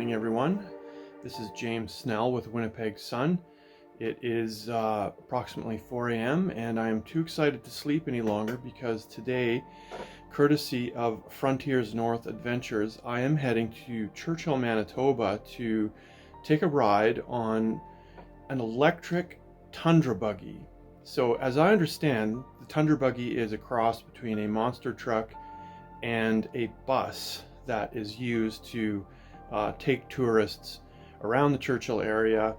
morning, everyone. This is James Snell with Winnipeg Sun. It is approximately 4 a.m. and I am too excited to sleep any longer because today, courtesy of Frontiers North Adventures, I am heading to Churchill, Manitoba to take a ride on an electric Tundra buggy. So as I understand, the Tundra buggy is a cross between a monster truck and a bus that is used to take tourists around the Churchill area,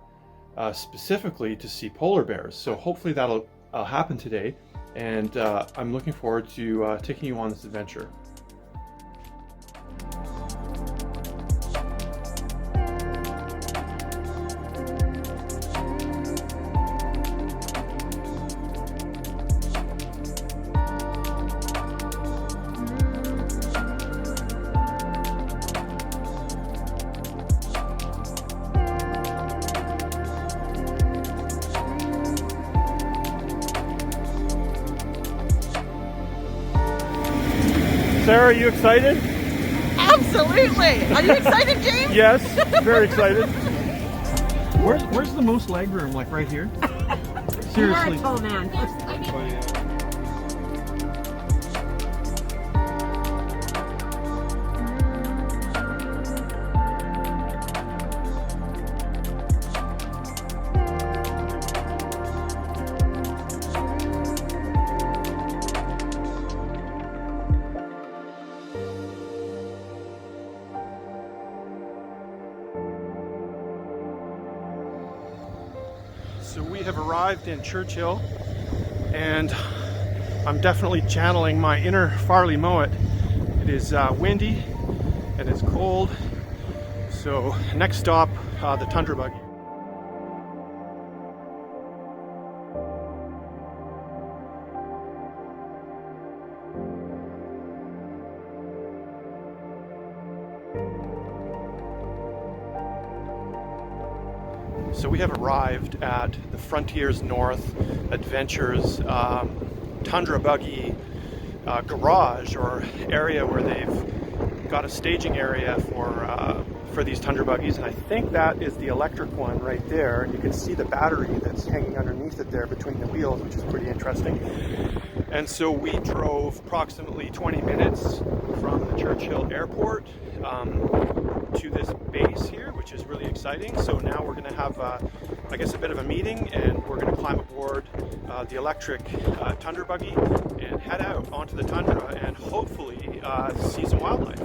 specifically to see polar bears. So hopefully that'll happen today, and I'm looking forward to taking you on this adventure. Sarah, are you excited? Absolutely! Are you excited, James? Yes, very excited. Where's the most leg room? Like right here? Seriously. You are a tall man. So we have arrived in Churchill, and I'm definitely channeling my inner Farley Mowat. It is windy and it's cold. So next stop, the Tundra buggy. So we have arrived at the Frontiers North Adventures Tundra buggy garage, or area where they've got a staging area for these Tundra buggies, and I think that is the electric one right there. And you can see the battery that's hanging underneath it there between the wheels, which is pretty interesting. And so we drove approximately 20 minutes from the Churchill Airport to this base here, which is really exciting. So now we're going to have, I guess, a bit of a meeting, and we're going to climb aboard the electric Tundra buggy and head out onto the tundra and hopefully see some wildlife.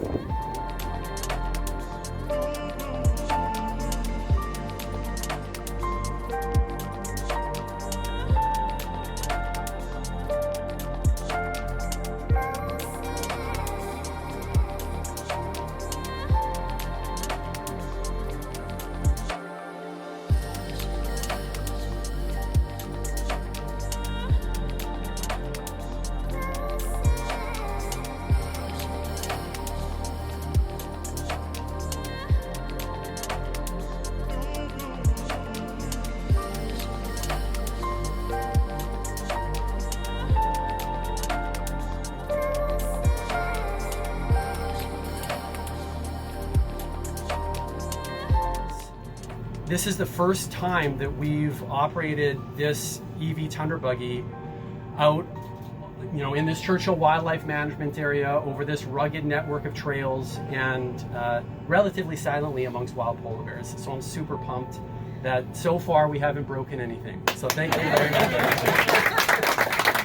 This is the first time that we've operated this EV Tundra buggy out, in this Churchill Wildlife Management area over this rugged network of trails, and relatively silently amongst wild polar bears. So I'm super pumped that so far we haven't broken anything. So thank you very much.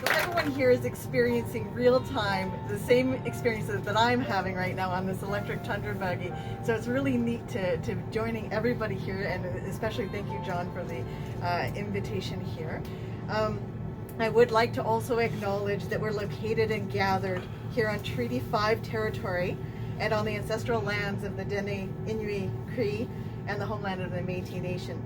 Everyone here is experiencing real time the same experiences that I'm having right now on this electric Tundra buggy. So it's really neat to joining everybody here, and especially thank you, John, for the invitation here. I would like to also acknowledge that we're located and gathered here on Treaty 5 territory and on the ancestral lands of the Dene, Inuit, Cree, and the homeland of the Métis Nation.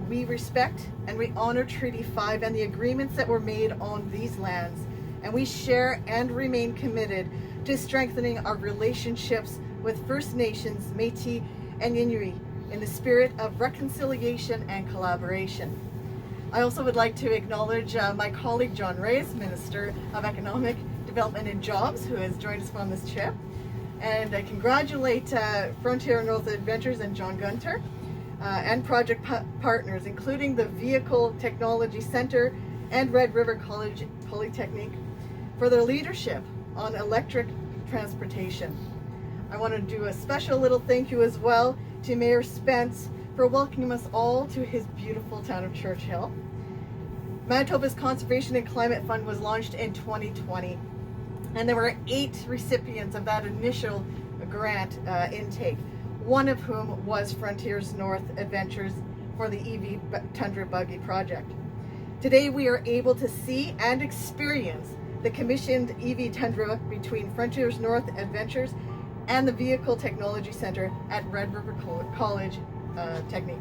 We respect and we honor Treaty 5 and the agreements that were made on these lands, and we share and remain committed to strengthening our relationships with First Nations, Métis, and Inuit in the spirit of reconciliation and collaboration. I also would like to acknowledge my colleague John Reyes, Minister of Economic Development and Jobs, who has joined us on this trip. And I congratulate Frontier North Adventures and John Gunter and project partners, including the Vehicle Technology Center and Red River College Polytechnic, for their leadership on electric transportation. I want to do a special little thank you as well to Mayor Spence for welcoming us all to his beautiful town of Churchill. Manitoba's Conservation and Climate Fund was launched in 2020, and there were 8 recipients of that initial grant intake, one of whom was Frontiers North Adventures for the EV Tundra Buggy project. Today we are able to see and experience the commissioned EV Tundra between Frontiers North Adventures and the Vehicle Technology Center at Red River College Technique.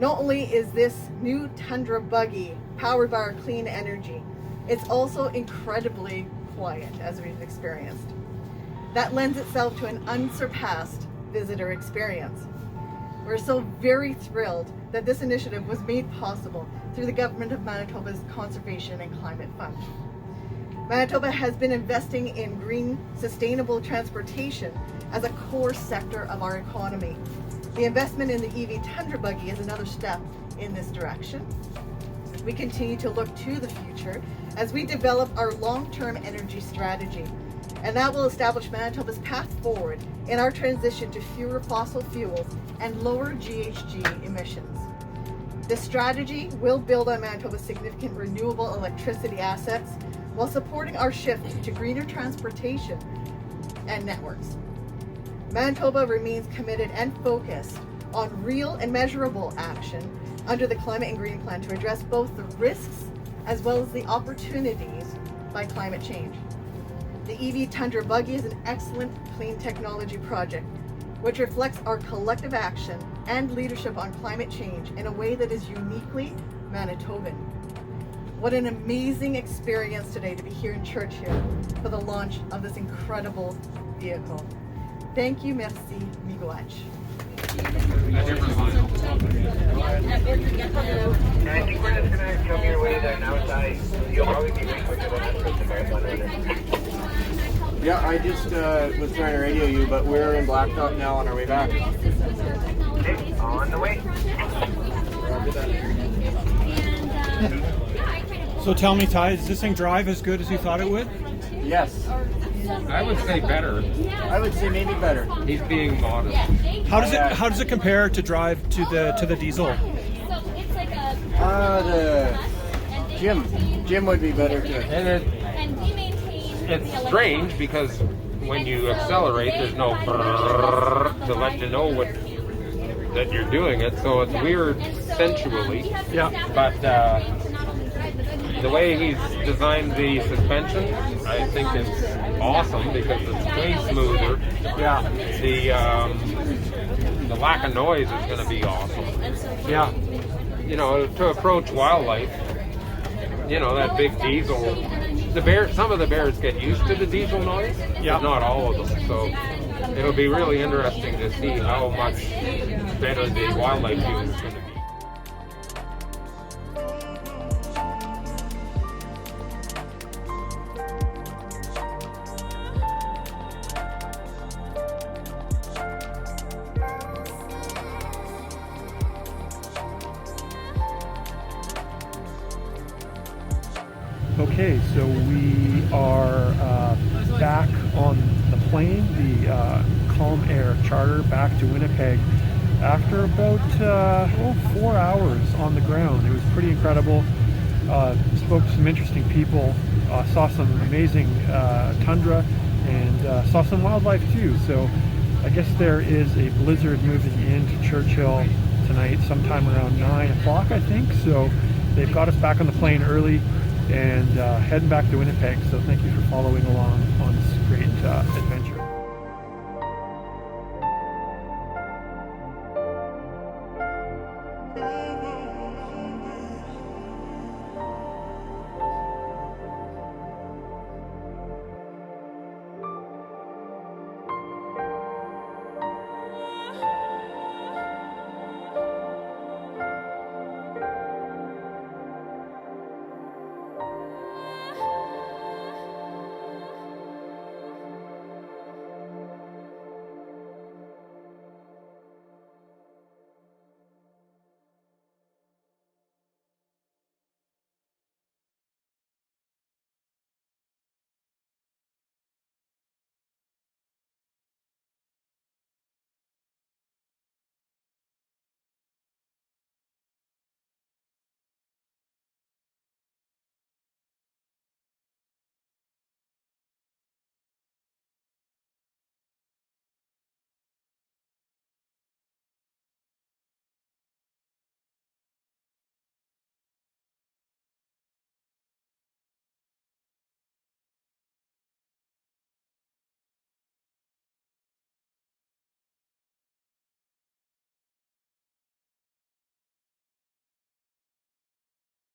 Not only is this new Tundra Buggy powered by our clean energy, it's also incredibly quiet, as we've experienced. That lends itself to an unsurpassed visitor experience. We're so very thrilled that this initiative was made possible through the Government of Manitoba's Conservation and Climate Fund. Manitoba has been investing in green, sustainable transportation as a core sector of our economy. The investment in the EV Tundra Buggy is another step in this direction. We continue to look to the future as we develop our long-term energy strategy, and that will establish Manitoba's path forward in our transition to fewer fossil fuels and lower GHG emissions. This strategy will build on Manitoba's significant renewable electricity assets while supporting our shift to greener transportation and networks. Manitoba remains committed and focused on real and measurable action under the Climate and Green Plan to address both the risks as well as the opportunities by climate change. The EV Tundra Buggy is an excellent clean technology project which reflects our collective action and leadership on climate change in a way that is uniquely Manitoban. What an amazing experience today to be here in Churchill for the launch of this incredible vehicle. Thank you, merci, miigwech. I think we're just gonna come your way there now. You'll probably be way quicker than us with the marathon runner. Yeah, I just was trying to radio you, but we're in Blacktop now on our way back. Okay, on the way. Roger that. So tell me, Ty, does this thing drive as good as you thought it would? Yes, I would say better. I would say maybe better. He's being modest. How does it compare to drive to the diesel? The Jim would be better too. And it's strange because when you accelerate, there's no brrrr to let you know that you're doing it. So it's weird sensually. Yeah. But the way he's designed the suspension, I think it's awesome because it's way smoother. Yeah. The lack of noise is going to be awesome. Yeah. You know, to approach wildlife, you know, that big diesel. Some of the bears get used to the diesel noise, yeah, but not all of them. So it'll be really interesting to see how much better the wildlife view is going to be. Okay, so we are back on the plane, the Calm Air charter, back to Winnipeg after about 4 hours on the ground. It was pretty incredible. Spoke to some interesting people, saw some amazing tundra, and saw some wildlife too. So I guess there is a blizzard moving into Churchill tonight, sometime around 9 o'clock, I think. So they've got us back on the plane early and heading back to Winnipeg. So thank you for following along on this great adventure.